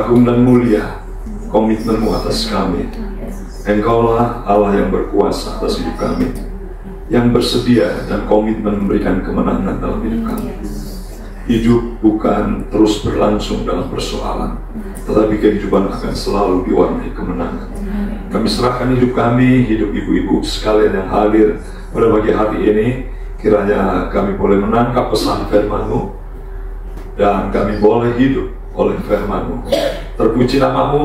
agung dan mulia komitmenmu atas kami. Engkaulah Allah yang berkuasa atas hidup kami, yang bersedia dan komitmen memberikan kemenangan dalam hidup kami. Hidup bukan terus berlangsung dalam persoalan, tetapi kehidupan akan selalu diwarnai kemenangan. Kami serahkan hidup kami, hidup ibu-ibu sekalian yang hadir pada pagi hari ini. Kiranya kami boleh menangkap pesan firman-Mu, dan kami boleh hidup oleh firman-Mu. Terpuji nama-Mu,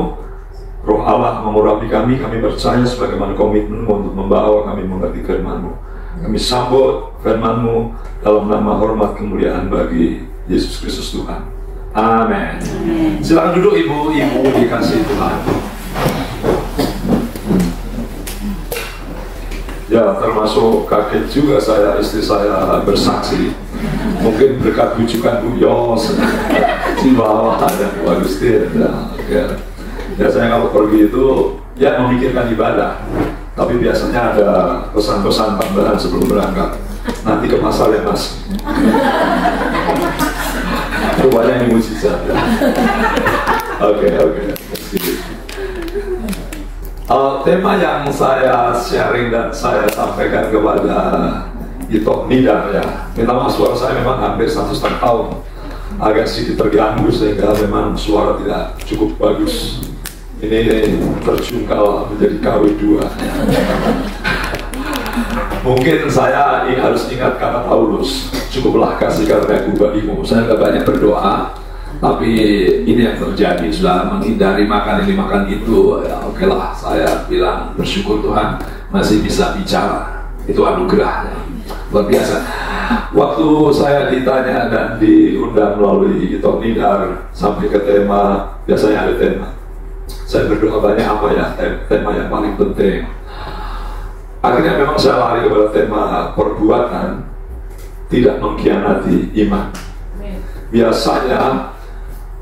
Roh Allah mengurapi kami. Kami percaya sebagaimana komitmen-Mu untuk membawa kami mengerti firman-Mu. Kami sambut firman-Mu dalam nama hormat kemuliaan bagi Yesus Kristus Tuhan. Amin. Silakan duduk ibu-ibu dikasih Tuhan. Ya, termasuk kaget juga saya, istri saya bersaksi. Mungkin berkat bujukan Bu Yos di bawah ada Bu Agustin. Ya, biasanya kalau pergi itu ya memikirkan ibadah, tapi biasanya ada pesan-pesan tambahan sebelum berangkat. Nanti ke pasar ya Mas. Rupanya ini mujizat. Oke. Tema yang saya sharing dan saya sampaikan kepada Ito Nidar ya. Minta maaf, suara saya memang hampir 1,5 tahun agak sedikit terganggu sehingga memang suara tidak cukup bagus. Ini terjungkal menjadi KW2. Mungkin saya harus ingat kata Paulus, cukuplah kasih karunia-Ku bagimu. Saya tidak banyak berdoa, tapi ini yang terjadi. Sudah menghindari makan ini makan itu, ya oke lah, saya bilang bersyukur Tuhan masih bisa bicara. Itu anugerah luar biasa. Waktu saya ditanya dan diundang melalui Ito Nidar sampai ke tema, biasanya ada tema, saya berdoa banyak apa ya, tema yang paling penting. Akhirnya memang saya lari kepada tema perbuatan tidak mengkhianati iman. Biasanya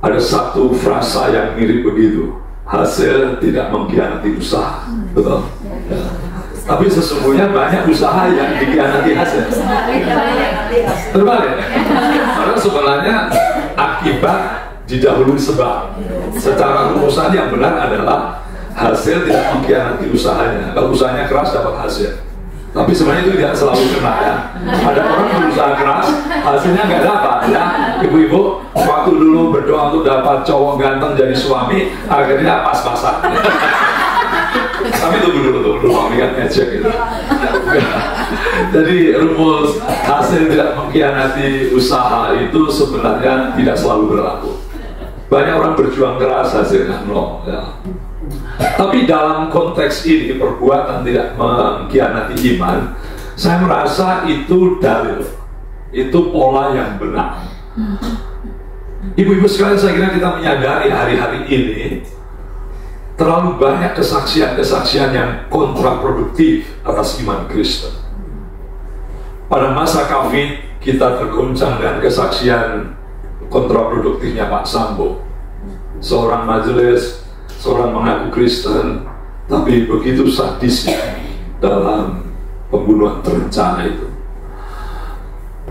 ada satu frasa yang mirip begitu, hasil tidak mengkhianati usaha. Betul? Ya. Tapi sesungguhnya banyak usaha yang dikhianati hasil. Terbalik. Karena sebenarnya akibat didahului sebab. Secara rumusan yang benar adalah hasil tidak mengkhianati usahanya. Kalau usahanya keras dapat hasil. Tapi sebenarnya itu tidak selalu kena ya. Ada orang berusaha keras, hasilnya nggak dapat ya. Ibu-ibu, waktu dulu berdoa untuk dapat cowok ganteng jadi suami, akhirnya pas-pasan. Tapi tunggu dulu, mami kan ngecek gitu. Jadi rumus hasil tidak mengkhianati usaha itu sebenarnya tidak selalu berlaku. Banyak orang berjuang keras, hasilnya nol ya. Tapi dalam konteks ini, perbuatan tidak mengkhianati iman, saya merasa itu dalil, itu pola yang benar. Ibu-ibu sekalian, saya kira kita menyadari hari-hari ini terlalu banyak kesaksian-kesaksian yang kontraproduktif atas iman Kristen. Pada masa COVID, kita terguncang dengan kesaksian kontraproduktifnya Pak Sambo, seorang majelis, seorang mengaku Kristen, tapi begitu sadisnya dalam pembunuhan berencana itu.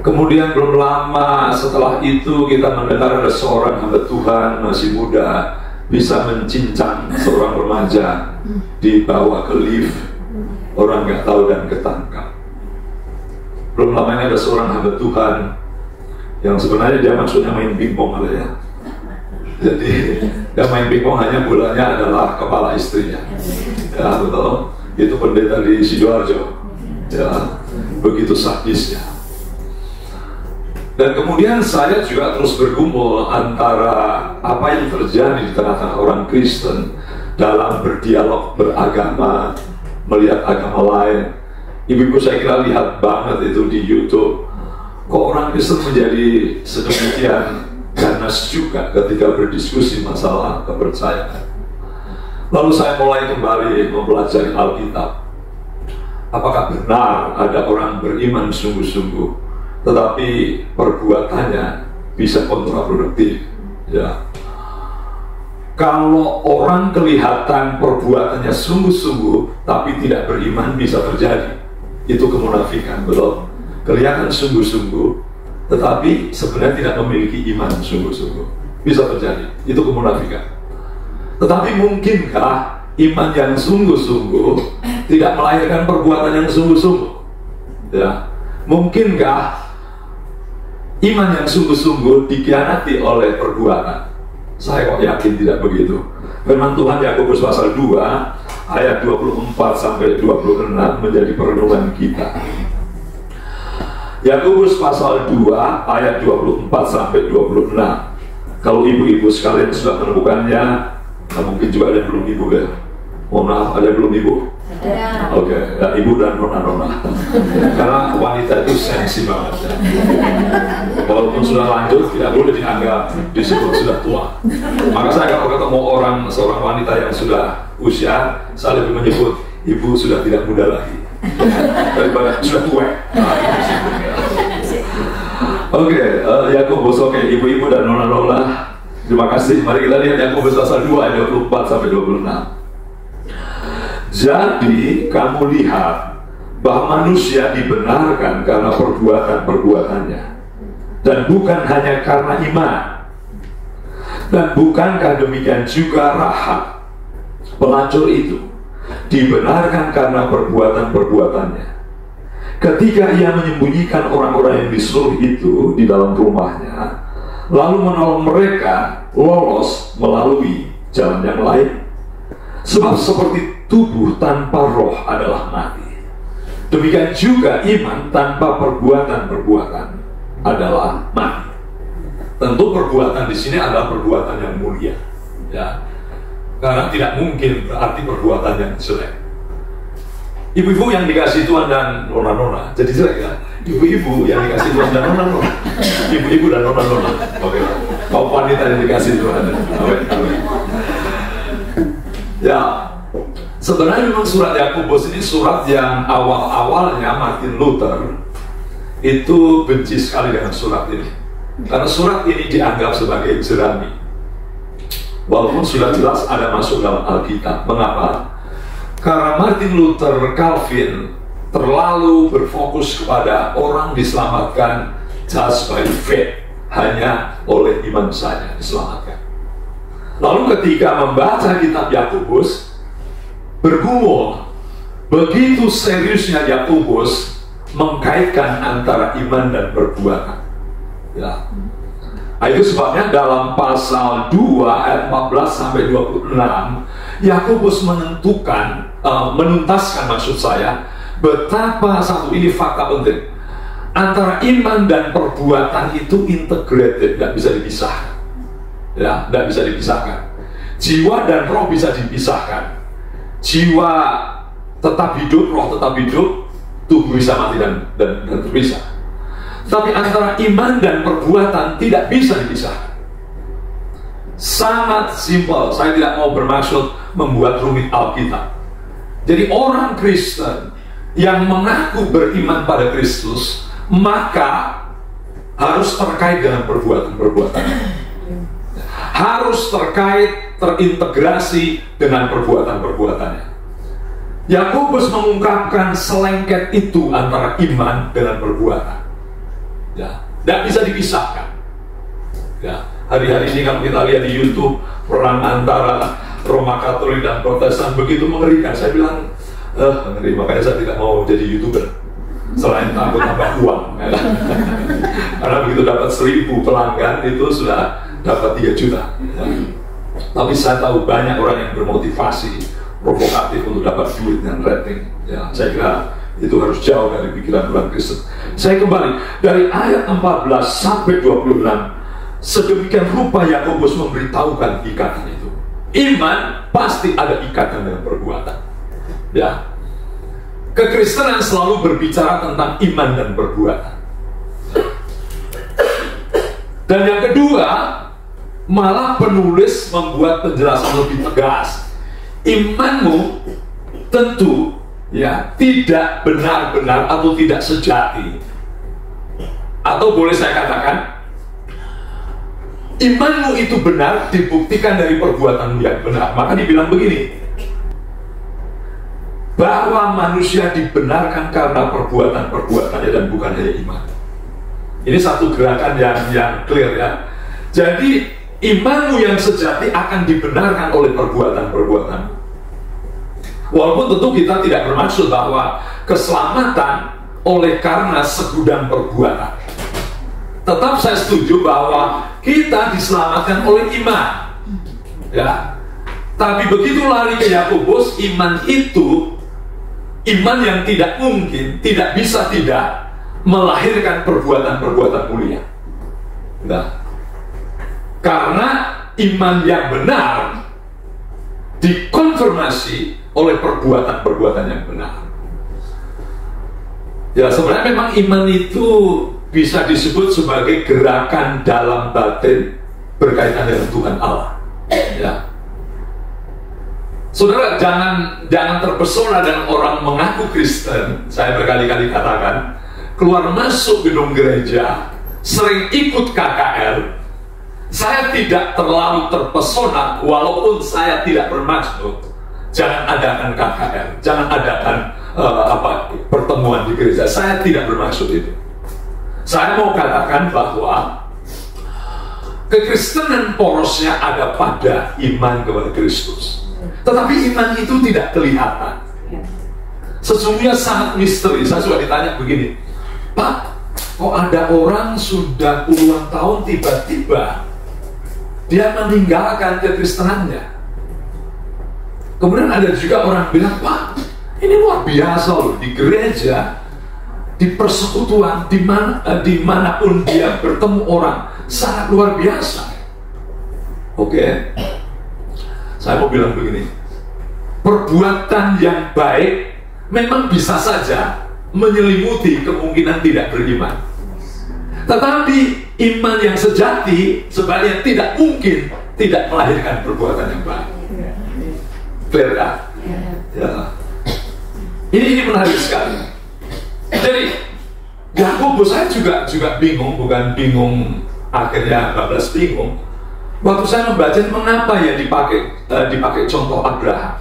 Kemudian belum lama setelah itu kita mendengar ada seorang hamba Tuhan masih muda bisa mencincang seorang remaja, dibawa ke lift, orang nggak tahu dan ketangkap. Belum lama ini ada seorang hamba Tuhan yang sebenarnya dia maksudnya main pingpong ya. Jadi dia main pingpong hanya bolanya adalah kepala istrinya. Ya betul. Itu pendeta di Sidoarjo. Ya, begitu sadisnya. Dan kemudian saya juga terus bergumul antara apa yang terjadi di tengah-tengah orang Kristen dalam berdialog beragama, melihat agama lain. Ibu-ibu saya kira lihat banget itu di YouTube. Kok orang Kristen menjadi sedemikian ganas juga ketika berdiskusi masalah kepercayaan. Lalu saya mulai kembali mempelajari Alkitab. Apakah benar ada orang beriman sungguh-sungguh, tetapi perbuatannya bisa kontraproduktif? Ya. Kalau orang kelihatan perbuatannya sungguh-sungguh, tapi tidak beriman, bisa terjadi. Itu kemunafikan, betul? Kelihatan sungguh-sungguh, tetapi sebenarnya tidak memiliki iman sungguh-sungguh, bisa terjadi. Itu kemunafikan. Tetapi mungkinkah iman yang sungguh-sungguh tidak melahirkan perbuatan yang sungguh-sungguh? Ya, mungkinkah iman yang sungguh-sungguh dikhianati oleh perbuatan? Saya kok yakin tidak begitu. Firman Tuhan Yakobus pasal 2 ayat 24 sampai 26 menjadi perenungan kita. Yakobus pasal 2 ayat 24 sampai 26. Kalau ibu-ibu sekalian sudah menemukannya, mungkin juga ada yang belum ibu ya. Mohon maaf, ada yang belum ibu? Ada. Oke, ya, ibu dan nona-nona. Karena wanita itu sensi banget ya. Walaupun sudah lanjut, tidak boleh dianggap disebut sudah tua. Maka saya kalau ketemu seorang wanita yang sudah usia, saya lebih menyebut ibu sudah tidak muda lagi daripada sudah tua. Oke, Yakobus, ibu-ibu dan nona-nona, terima kasih. Mari kita lihat Yakobus pasal 2 ayat 24 sampai 26. Jadi kamu lihat bahwa manusia dibenarkan karena perbuatan-perbuatannya, dan bukan hanya karena iman. Dan bukankah demikian juga Rahab, pelacur itu, dibenarkan karena perbuatan-perbuatannya, ketika ia menyembunyikan orang-orang yang disuruh itu di dalam rumahnya, lalu menolong mereka lolos melalui jalan yang lain. Sebab seperti tubuh tanpa roh adalah mati, demikian juga iman tanpa perbuatan-perbuatan adalah mati. Tentu perbuatan di sini adalah perbuatan yang mulia, ya, karena tidak mungkin berarti perbuatan yang jelek. Ibu-ibu yang dikasih Tuhan dan nona-nona jadi jelek ya? Ibu-ibu yang dikasih Tuhan dan nona-nona, ibu-ibu dan nona-nona, oke, kaum wanita yang dikasih Tuhan, oke. Ya, sebenarnya memang surat Yakobus ini surat yang awal-awalnya Martin Luther itu benci sekali dengan surat ini, karena surat ini dianggap sebagai jerami, walaupun sudah jelas ada masuk dalam Alkitab. Mengapa? Karena Martin Luther Calvin terlalu berfokus kepada orang diselamatkan just by faith, hanya oleh iman saja diselamatkan. Lalu ketika membaca kitab Yakobus, bergumul begitu seriusnya Yakobus mengkaitkan antara iman dan perbuatan. Ya. Nah, itu sebabnya dalam pasal 2 ayat 14 sampai 26 Yakobus menuntaskan maksud saya betapa satu ini fakta penting. Antara iman dan perbuatan itu integrated, tidak bisa dipisahkan. Ya, tidak bisa dipisahkan. Jiwa dan roh bisa dipisahkan. Jiwa tetap hidup, roh tetap hidup, tubuh bisa mati dan terpisah. Tapi antara iman dan perbuatan tidak bisa dipisahkan. Sangat simpel. Saya tidak mau bermaksud membuat rumit Alkitab. Jadi orang Kristen yang mengaku beriman pada Kristus, maka harus terkait dengan perbuatan-perbuatannya. Harus terintegrasi dengan perbuatan-perbuatannya. Yakobus mengungkapkan selengket itu antara iman dengan perbuatan. Ya, tidak bisa dipisahkan. Ya, hari-hari ini kalau kita lihat di YouTube perang antara Roma Katolik dan Protestan begitu mengerikan. Saya bilang, ngeri, makanya saya tidak mau jadi YouTuber. Selain takut tambah uang, ya. Karena begitu dapat 1000 pelanggan itu sudah dapat 3 juta. Ya. Tapi saya tahu banyak orang yang bermotivasi, provokatif untuk dapat duit dan rating. Ya, saya kira itu harus jauh dari pikiran orang Kristen. Saya kembali dari ayat 14 sampai 26. Sedemikian rupa Yakobus memberitahukan ikatan itu. Iman pasti ada ikatan dengan perbuatan. Ya. Kekristenan selalu berbicara tentang iman dan perbuatan. Dan yang kedua, malah penulis membuat penjelasan lebih tegas. Imanmu tentu ya tidak benar-benar atau tidak sejati. Atau boleh saya katakan, imanmu itu benar dibuktikan dari perbuatanmu yang benar. Maka dibilang begini, bahwa manusia dibenarkan karena perbuatan-perbuatannya dan bukan hanya iman. Ini satu gerakan yang clear ya. Jadi imanmu yang sejati akan dibenarkan oleh perbuatan-perbuatan. Walaupun tentu kita tidak bermaksud bahwa keselamatan oleh karena segudang perbuatan. Tetap saya setuju bahwa kita diselamatkan oleh iman. Ya. Tapi begitu lari ke Yakobus, iman itu iman yang tidak mungkin, tidak bisa tidak melahirkan perbuatan-perbuatan mulia. Nah, karena iman yang benar dikonfirmasi oleh perbuatan-perbuatan yang benar. Ya, sebenarnya memang iman itu bisa disebut sebagai gerakan dalam batin berkaitan dengan Tuhan Allah. Ya. Saudara, jangan terpesona dengan orang mengaku Kristen. Saya berkali-kali katakan, keluar masuk gedung gereja, sering ikut KKR, saya tidak terlalu terpesona, walaupun saya tidak bermaksud jangan adakan KKR, jangan adakan pertemuan di gereja. Saya tidak bermaksud itu. Saya mau katakan bahwa kekristenan porosnya ada pada iman kepada Kristus. Tetapi iman itu tidak kelihatan. Sesungguhnya sangat misteri. Saya sudah ditanya begini, Pak, kok ada orang sudah puluhan tahun tiba-tiba dia meninggalkan kekristenannya? Kemudian ada juga orang bilang, Pak, ini luar biasa loh, di gereja, di persekutuan, dimanapun dia bertemu orang, sangat luar biasa. Oke. Saya mau bilang begini, perbuatan yang baik memang bisa saja menyelimuti kemungkinan tidak beriman. Tetapi iman yang sejati sebenarnya tidak mungkin tidak melahirkan perbuatan yang baik. Clear kan? Ya. Ini menarik sekali. Jadi Yakobus, saya juga bingung, bukan bingung akhirnya 14 bingung. Waktu saya membaca, mengapa ya dipakai contoh Abraham?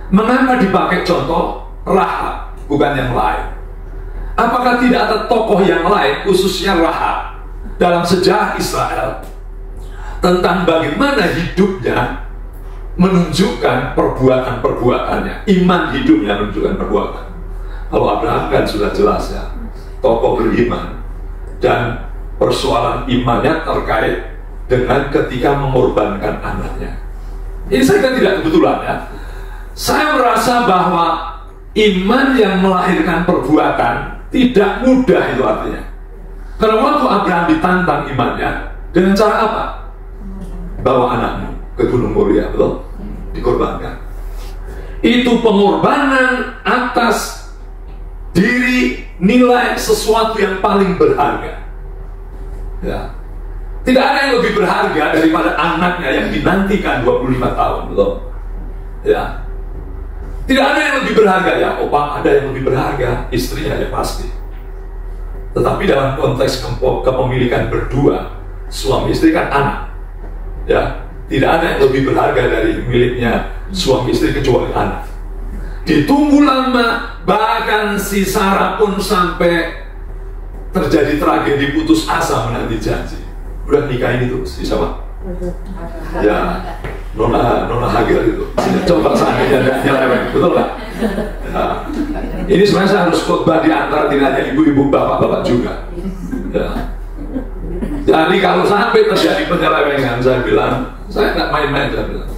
Mengapa dipakai contoh Rahab, bukan yang lain? Apakah tidak ada tokoh yang lain, khususnya Rahab, dalam sejarah Israel, tentang bagaimana hidupnya menunjukkan perbuatan-perbuatannya, iman hidupnya menunjukkan perbuatan. Kalau Abraham kan sudah jelas ya, tokoh beriman, dan persoalan imannya terkait dengan ketika mengorbankan anaknya. Ini saya kan tidak kebetulan ya. Saya merasa bahwa iman yang melahirkan perbuatan tidak mudah, itu artinya. Karena waktu Abraham ditantang imannya, dengan cara apa? Bawa anakmu ke Gunung Moria, betul? Dikorbankan. Itu pengorbanan atas diri, nilai sesuatu yang paling berharga. Ya. Tidak ada yang lebih berharga daripada anaknya yang dinantikan 25 tahun, betul? Ya. Tidak ada yang lebih berharga, ya, Opa, ada yang lebih berharga, istrinya ya pasti. Tetapi dalam konteks kepemilikan berdua, suami istri kan anak. Ya, tidak ada yang lebih berharga dari miliknya suami istri kecuali anak. Ditunggu lama, bahkan si Sarah pun sampai terjadi tragedi putus asa menanti janji. Udah nikahin itu si siapa? Ya, Nona Hagar itu. Coba seandainya nyeleweng, betul nggak? Ya. Ini sebenarnya saya harus khotbah di antara tidak hanya ibu-ibu, bapak-bapak juga. Ya. Jadi kalau sampai terjadi penyelewengan, saya bilang, saya nggak main-main, saya bilang.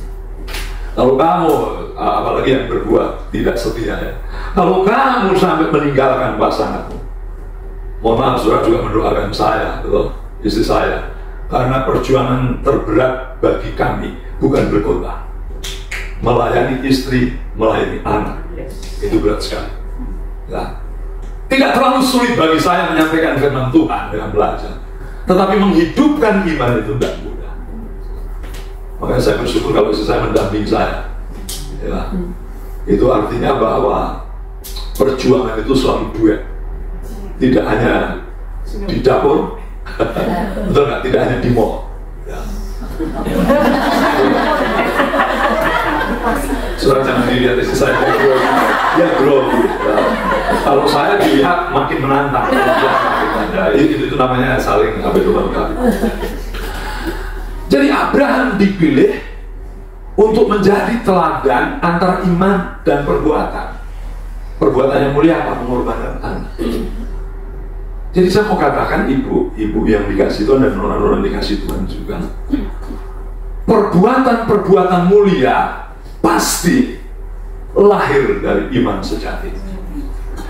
Kalau kamu, apalagi yang berbuat tidak setia ya, kalau kamu sampai meninggalkan pasanganmu, mohon maaf, saudara juga mendoakan saya, betul, istri saya. Karena perjuangan terberat bagi kami bukan berkhotbah, melayani istri, melayani anak, itu berat sekali. Nah, tidak terlalu sulit bagi saya menyampaikan firman Tuhan dengan belajar, tetapi menghidupkan iman itu tidak mudah. Makanya saya bersyukur kalau istri saya mendamping saya. Ya, itu artinya bahwa perjuangan itu selalu duet, tidak hanya di dapur. Betul nggak? Tidak hanya di mall. Ya. Saudara jangan dilihat istri saya, dia grogi. Ya. Kalau saya dilihat makin menantang. Ya, itu namanya saling melengkapi. Jadi Abraham dipilih untuk menjadi teladan antara iman dan perbuatan. Perbuatan yang mulia apa? Mengorbankan anak. Jadi saya mau katakan, ibu yang dikasih Tuhan dan orang-orang dikasih Tuhan juga, perbuatan-perbuatan mulia pasti lahir dari iman sejati.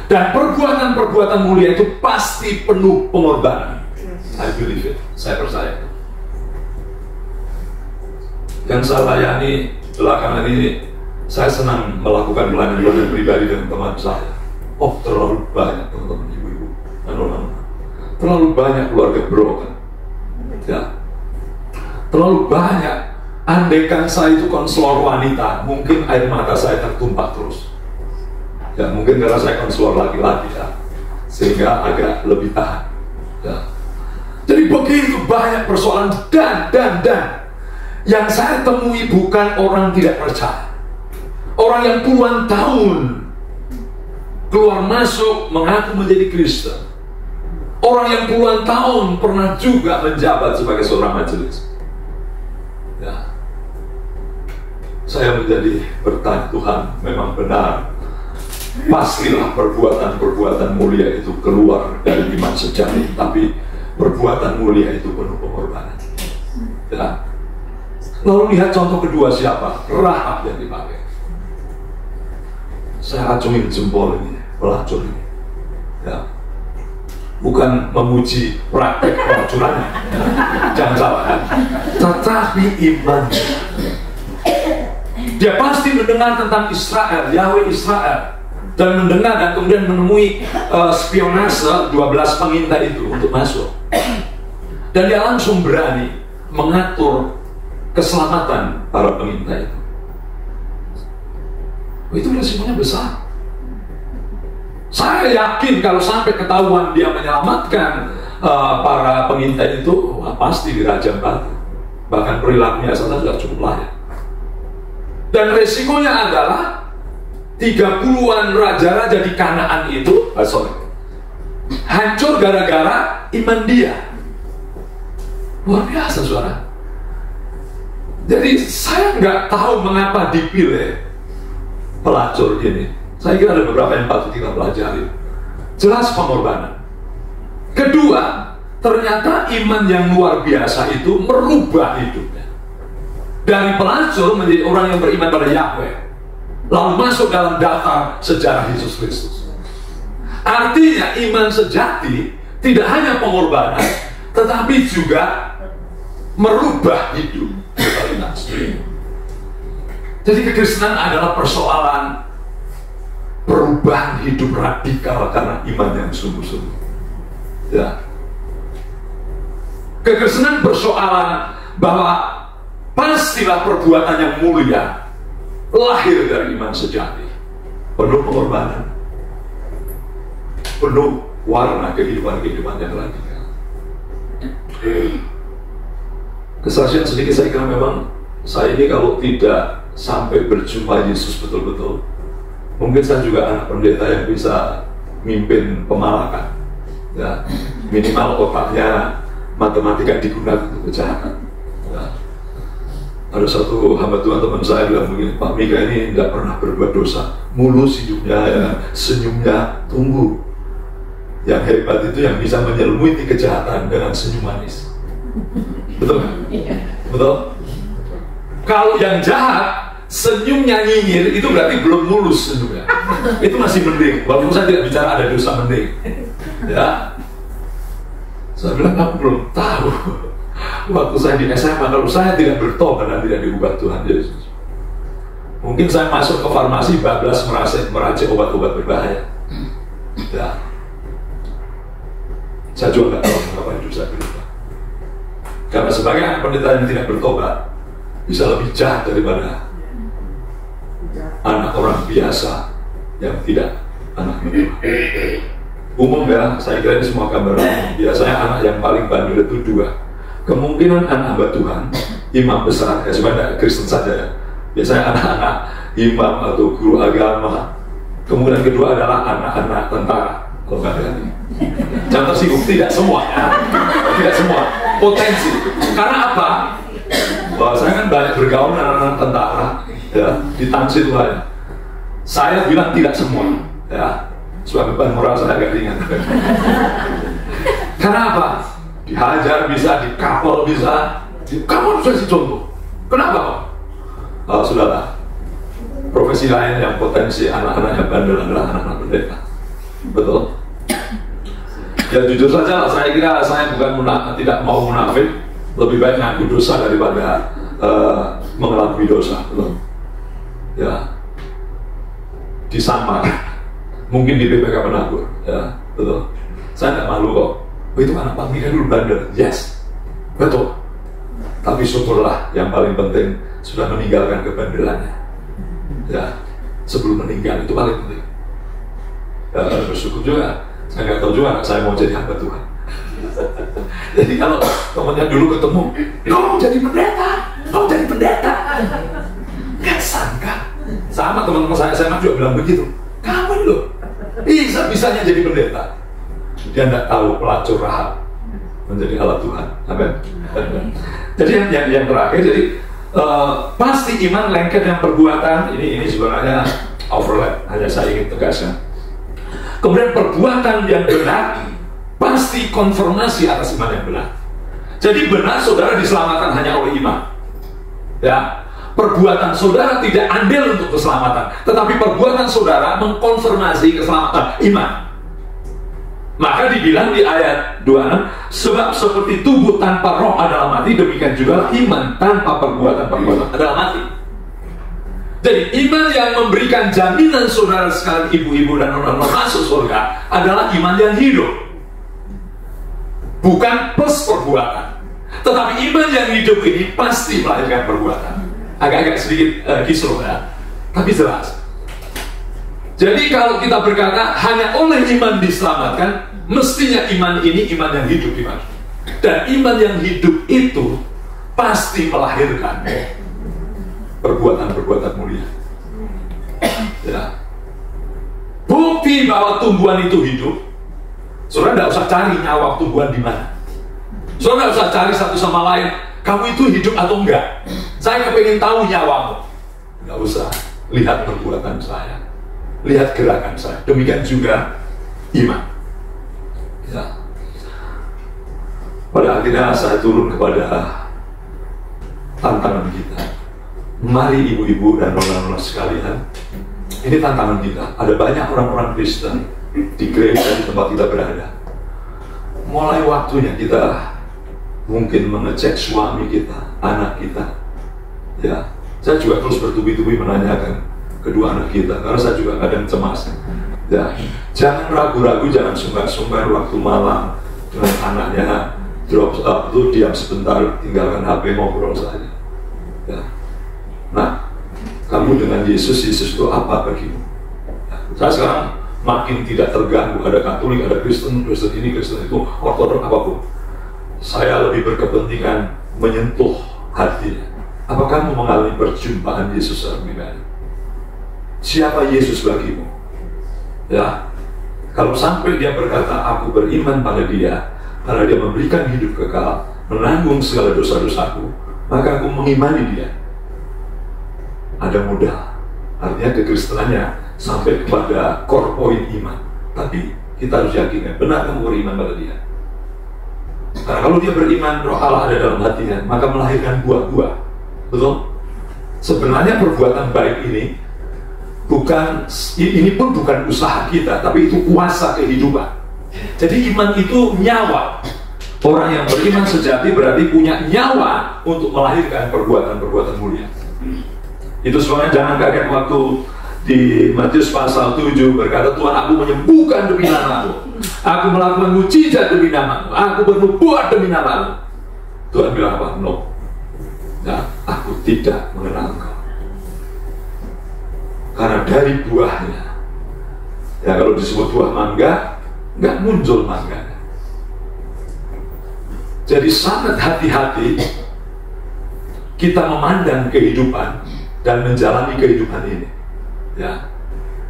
Dan perbuatan-perbuatan mulia itu pasti penuh pengorbanan. I believe it. Saya percaya. Yang saya layani belakangan ini, saya senang melakukan pelayanan pribadi dengan teman saya. Oh, terlalu banyak teman-teman ibu-ibu dan orang-orang. Terlalu banyak keluarga broken. Ya. Terlalu banyak. Andaikan saya itu konselor wanita, mungkin air mata saya tertumpah terus. Ya, mungkin karena saya konselor laki-laki ya, sehingga agak lebih tahan. Ya. Jadi begitu banyak persoalan dan yang saya temui bukan orang tidak percaya, orang yang puluhan tahun keluar masuk mengaku menjadi Kristen, orang yang puluhan tahun pernah juga menjabat sebagai seorang majelis. Ya. Saya menjadi bertanya, Tuhan, memang benar, pastilah perbuatan-perbuatan mulia itu keluar dari iman sejati, tapi perbuatan mulia itu penuh pengorbanan. Ya. Lalu lihat contoh kedua siapa? Rahab yang dipakai. Saya acungin jempol ini, pelacur ini. Ya. Bukan memuji praktek pelacurannya, ya. Jangan salah ya. Tetapi iman. Dia pasti mendengar tentang Israel, Yahweh Israel, dan mendengar dan kemudian menemui spionase 12 pengintai itu untuk masuk. Dan dia langsung berani mengatur keselamatan para pengintai itu. Itu resikonya besar. Saya yakin kalau sampai ketahuan dia menyelamatkan para pengintai itu, wah, pasti dirajam batu. Bahkan perilakunya saja sudah cukup layak. Dan resikonya adalah 30-an raja-raja di Kanaan itu hancur gara-gara iman dia. Luar biasa, saudara. Jadi saya nggak tahu mengapa dipilih pelacur ini. Saya kira ada beberapa yang patut kita pelajari. Jelas pengorbanan. Kedua, ternyata iman yang luar biasa itu merubah hidupnya. Dari pelacur menjadi orang yang beriman pada Yahweh, lalu masuk dalam daftar sejarah Yesus Kristus. Artinya iman sejati tidak hanya pengorbanan, tetapi juga merubah hidup. Jadi kekristenan adalah persoalan perubahan hidup radikal karena iman yang sungguh-sungguh. Ya. Kekristenan persoalan bahwa pastilah perbuatan yang mulia lahir dari iman sejati, penuh pengorbanan, penuh warna kehidupan yang radikal. Kesaksian sedikit, saya kira memang saya ini kalau tidak sampai berjumpa Yesus betul-betul, mungkin saya juga anak pendeta yang bisa mimpin pemalakan. Ya, minimal otaknya matematika digunakan untuk kejahatan. Ya. Ada satu hamba Tuhan teman saya bilang begini, Pak Mika ini tidak pernah berbuat dosa, mulus hidupnya, ya, senyumnya tumbuh. Yang hebat itu yang bisa menyelimuti kejahatan dengan senyum manis. Betul kan? Betul? Kalau yang jahat, senyumnya nyinyir, itu berarti belum mulus senyumnya. Itu masih mending, walaupun saya tidak bicara ada dosa mending. Ya, saya bilang, aku belum tahu. Waktu saya di SMA, kalau saya tidak bertobat dan tidak diubah Tuhan Yesus, mungkin saya masuk ke farmasi bablas meracik obat-obat berbahaya. Ya, saya juga nggak tahu mengapa hidup saya berubah. Karena sebagai anak pendeta yang tidak bertobat bisa lebih jahat daripada anak orang biasa yang tidak anak pendeta. Umum ya, saya kira ini semua gambaran. Biasanya anak yang paling bandel itu dua. Kemungkinan anak hamba Tuhan, imam besar, ya sebenarnya Kristen saja ya. Biasanya anak-anak imam atau guru agama. Kemungkinan kedua adalah anak-anak tentara. Kalau nggak ada ini. Jangan tersinggung, tidak semua ya. Tidak semua. Potensi. Karena apa? Saya kan banyak bergaul dengan anak tentara, ya, di Tansit banyak. Saya bilang tidak semua, ya, sebab beban moral saya agak ringan. Kenapa? Dihajar bisa, di kapal bisa, kamu harus kasih contoh. Kenapa? Sudahlah, profesi lain yang potensi anak-anaknya bandel adalah anak-anak pendeta. Betul? Ya jujur saja lah, saya kira saya bukan tidak mau munafik, lebih baik ngaku dosa daripada mengelakui dosa. Betul? Ya, disamar, mungkin di BPK Penabur, ya, betul. Saya nggak malu kok. Itu anak Pak Mika dulu bandel, yes, betul. Tapi syukurlah, yang paling penting sudah meninggalkan kebandelannya. Ya, sebelum meninggal itu paling penting. Ya, bersyukur juga. Saya nggak tahu juga, saya mau jadi hamba Tuhan. Jadi kalau temannya dulu ketemu, kamu jadi pendeta, kamu jadi pendeta. Nggak sangka. Sama teman-teman saya juga bilang begitu. Kamu loh, bisa-bisanya jadi pendeta. Dia nggak tahu pelacur Rahab menjadi alat Tuhan. Amin. Jadi yang terakhir, jadi pasti iman lengket dengan perbuatan. Ini sebenarnya overlap, hanya saya ingin tegaskan. Kemudian perbuatan yang benar pasti konfirmasi atas iman yang benar. Jadi benar saudara diselamatkan hanya oleh iman. Ya, perbuatan saudara tidak andil untuk keselamatan, tetapi perbuatan saudara mengkonfirmasi keselamatan iman. Maka dibilang di ayat 26, sebab seperti tubuh tanpa roh adalah mati, demikian juga iman tanpa perbuatan adalah mati. Jadi iman yang memberikan jaminan saudara sekalian, ibu-ibu dan orang-orang masuk surga adalah iman yang hidup, bukan plus perbuatan. Tetapi iman yang hidup ini pasti melahirkan perbuatan. Agak-agak sedikit kisruh ya, tapi jelas. Jadi kalau kita berkata hanya oleh iman diselamatkan, mestinya iman ini iman yang hidup, iman. Dan iman yang hidup itu pasti melahirkan perbuatan-perbuatan mulia. Ya. Bukti bahwa tumbuhan itu hidup, saudara tidak usah cari nyawa tumbuhan di mana. Saudara tidak usah cari satu sama lain, kamu itu hidup atau enggak. Saya kepengen tahu nyawamu. Tidak usah, lihat perbuatan saya, lihat gerakan saya. Demikian juga iman. Ya. Pada akhirnya saya turun kepada tantangan kita. Mari ibu-ibu dan orang-orang sekalian, ini tantangan kita. Ada banyak orang-orang Kristen di gereja di tempat kita berada. Mulai waktunya kita mungkin mengecek suami kita, anak kita. Ya, saya juga terus bertubi-tubi menanyakan kedua anak kita, karena saya juga kadang cemas. Ya, jangan ragu-ragu, jangan sungkan-sungkan waktu malam dengan anaknya drop up itu diam sebentar, tinggalkan HP, ngobrol saja. Ya. Nah, kamu dengan Yesus itu apa bagimu? Saya sekarang makin tidak terganggu, ada Katolik, ada Kristen ini, Kristen itu, Ortodok apapun. Saya lebih berkepentingan menyentuh hatinya. Apa kamu mengalami perjumpaan Yesus secara pribadi? Siapa Yesus bagimu? Ya, kalau sampai dia berkata, aku beriman pada dia, karena dia memberikan hidup kekal, menanggung segala dosa-dosaku, maka aku mengimani dia. Ada mudah, artinya kekristenannya sampai kepada core point iman. Tapi kita harus yakin, benar kamu beriman pada dia. Karena kalau dia beriman, roh Allah ada dalam hatinya, maka melahirkan buah-buah. Betul? Sebenarnya perbuatan baik ini pun bukan usaha kita, tapi itu kuasa kehidupan. Jadi iman itu nyawa. Orang yang beriman sejati berarti punya nyawa untuk melahirkan perbuatan-perbuatan mulia. Itu sebabnya jangan kaget waktu di Matius pasal 7 berkata, Tuhan, aku menyembuhkan demi nama-Mu, aku melakukan mujizat demi nama-Mu, aku bernubuat demi nama-Mu. Tuhan bilang apa? No. Nah, aku tidak mengenal Engkau. Karena dari buahnya, ya kalau disebut buah mangga, nggak muncul mangganya. Jadi sangat hati-hati kita memandang kehidupan dan menjalani kehidupan ini. Ya,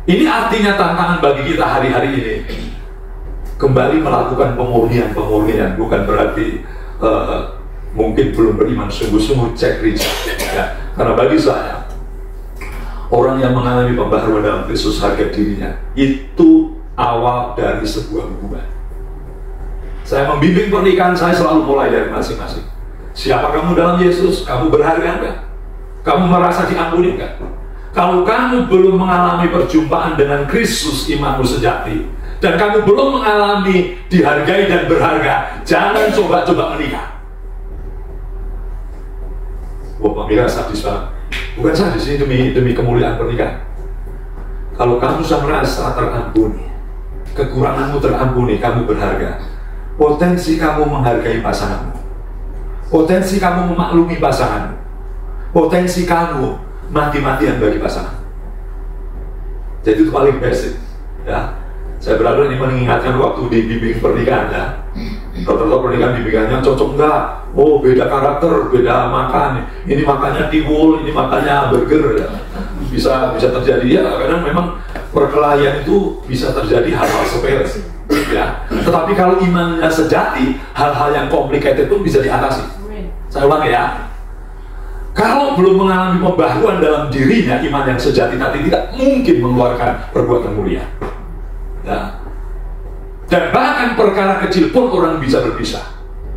ini artinya tantangan bagi kita hari-hari ini. Kembali melakukan pemurnian, bukan berarti mungkin belum beriman sungguh-sungguh, cek Richard ya. Karena bagi saya, orang yang mengalami pembaharuan dalam Kristus, harga dirinya itu awal dari sebuah hubungan. Saya membimbing pernikahan, saya selalu mulai dari masing-masing. Siapa kamu dalam Yesus? Kamu berharga enggak? Kamu merasa diampuni enggak? Kalau kamu belum mengalami perjumpaan dengan Kristus, imanmu sejati, dan kamu belum mengalami dihargai dan berharga, jangan coba-coba menikah. Wah, pemikiran sadis banget. Bukan sadis ini, demi kemuliaan pernikahan. Kalau kamu sudah merasa terampuni, kekuranganmu terampuni, kamu berharga, potensi kamu menghargai pasanganmu, potensi kamu memaklumi pasanganmu, potensi kamu mati-matian bagi pasangan. Jadi itu paling basic ya. Saya berani mengingatkan waktu dibimbing pernikahan ya. Rata-rata pernikahan bimbingannya cocok enggak? Oh, beda karakter, beda makan. Ini makannya tiwul, ini makannya burger ya. Bisa terjadi ya, karena memang perkelahian itu bisa terjadi hal-hal sepele ya. Tetapi kalau imannya sejati, hal-hal yang complicated pun bisa diatasi. Saya ulang ya. Kalau belum mengalami pembaharuan dalam dirinya, iman yang sejati nanti tidak mungkin mengeluarkan perbuatan mulia. Ya. Dan bahkan perkara kecil pun orang bisa berpisah.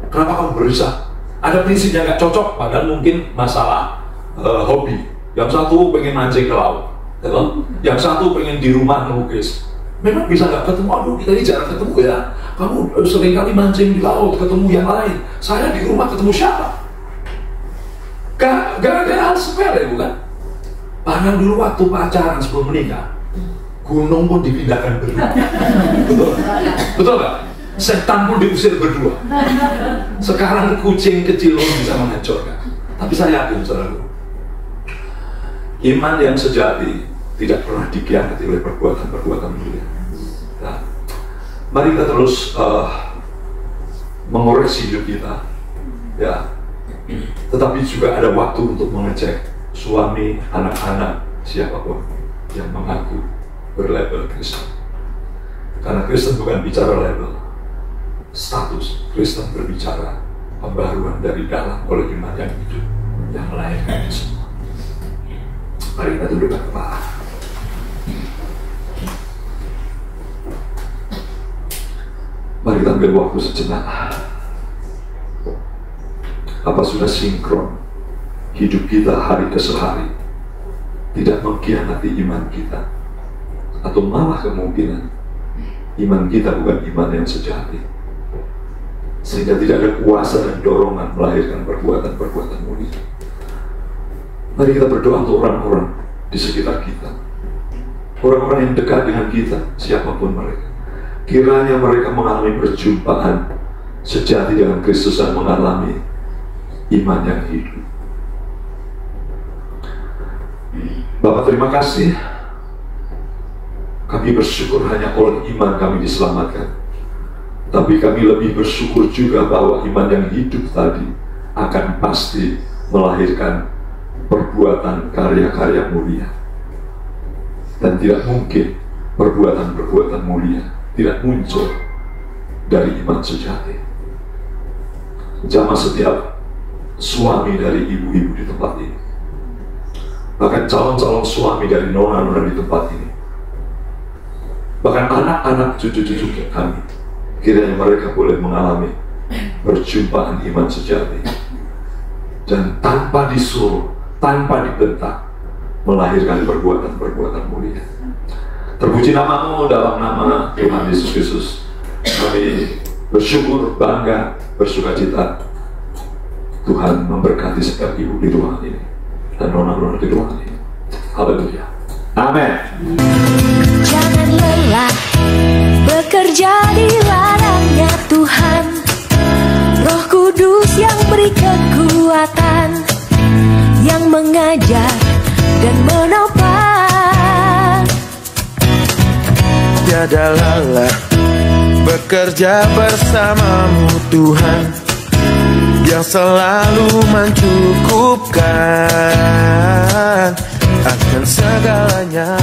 Kenapa kamu berpisah? Ada prinsip yang gak cocok, padahal mungkin masalah hobi. Yang satu pengen mancing ke laut, yang satu pengen di rumah melukis. Memang bisa gak ketemu? Aduh, kita ini jarang ketemu ya. Kamu sering kali mancing di laut, ketemu yang lain. Saya di rumah ketemu siapa? Gara-gara hal sepele, bukan? Bahkan dulu waktu pacaran sebelum menikah, gunung pun dipindahkan berdua. Betul gak? Setan pun diusir berdua. Sekarang kucing kecil pun bisa menghancurkan. Tapi saya yakin, saudara, iman yang sejati tidak pernah dikhianati oleh perbuatan-perbuatan mulia. Nah, mari kita terus mengoreksi hidup kita, ya. Tetapi juga ada waktu untuk mengecek suami, anak-anak, siapapun yang mengaku berlabel Kristen. Karena Kristen bukan bicara label, status. Kristen berbicara pembaharuan dari dalam oleh iman yang hidup, yang melahirkan semua. Mari kita tundukkan kepala. Mari kita ambil waktu sejenak. Apa sudah sinkron hidup kita hari ke hari, tidak mengkhianati iman kita, atau malah kemungkinan iman kita bukan iman yang sejati, sehingga tidak ada kuasa dan dorongan melahirkan perbuatan-perbuatan mulia. Mari kita berdoa untuk orang-orang di sekitar kita, orang-orang yang dekat dengan kita, siapapun mereka. Kiranya mereka mengalami perjumpaan sejati dengan Kristus dan mengalami iman yang hidup. Bapak, terima kasih. Kami bersyukur hanya oleh iman kami diselamatkan. Tapi kami lebih bersyukur juga bahwa iman yang hidup tadi akan pasti melahirkan perbuatan karya-karya mulia. Dan tidak mungkin perbuatan-perbuatan mulia tidak muncul dari iman sejati. Jamah setiap suami dari ibu-ibu di tempat ini, bahkan calon-calon suami dari nona-nona di tempat ini, bahkan anak-anak cucu-cucu kami, kiranya mereka boleh mengalami perjumpaan iman sejati dan tanpa disuruh, tanpa dibentak, melahirkan perbuatan-perbuatan mulia. Terpuji namamu dalam nama Tuhan Yesus Kristus. Kami bersyukur, bangga, bersukacita. Tuhan memberkati setiap ibu di ruangan ini dan nona-nona di ruangan ini. Haleluya. Amin. Jangan lelah bekerja di ladangnya Tuhan. Roh Kudus yang beri kekuatan, yang mengajar dan menopang. Tiada lelah bekerja bersamamu Tuhan, yang selalu mencukupkan akan segalanya.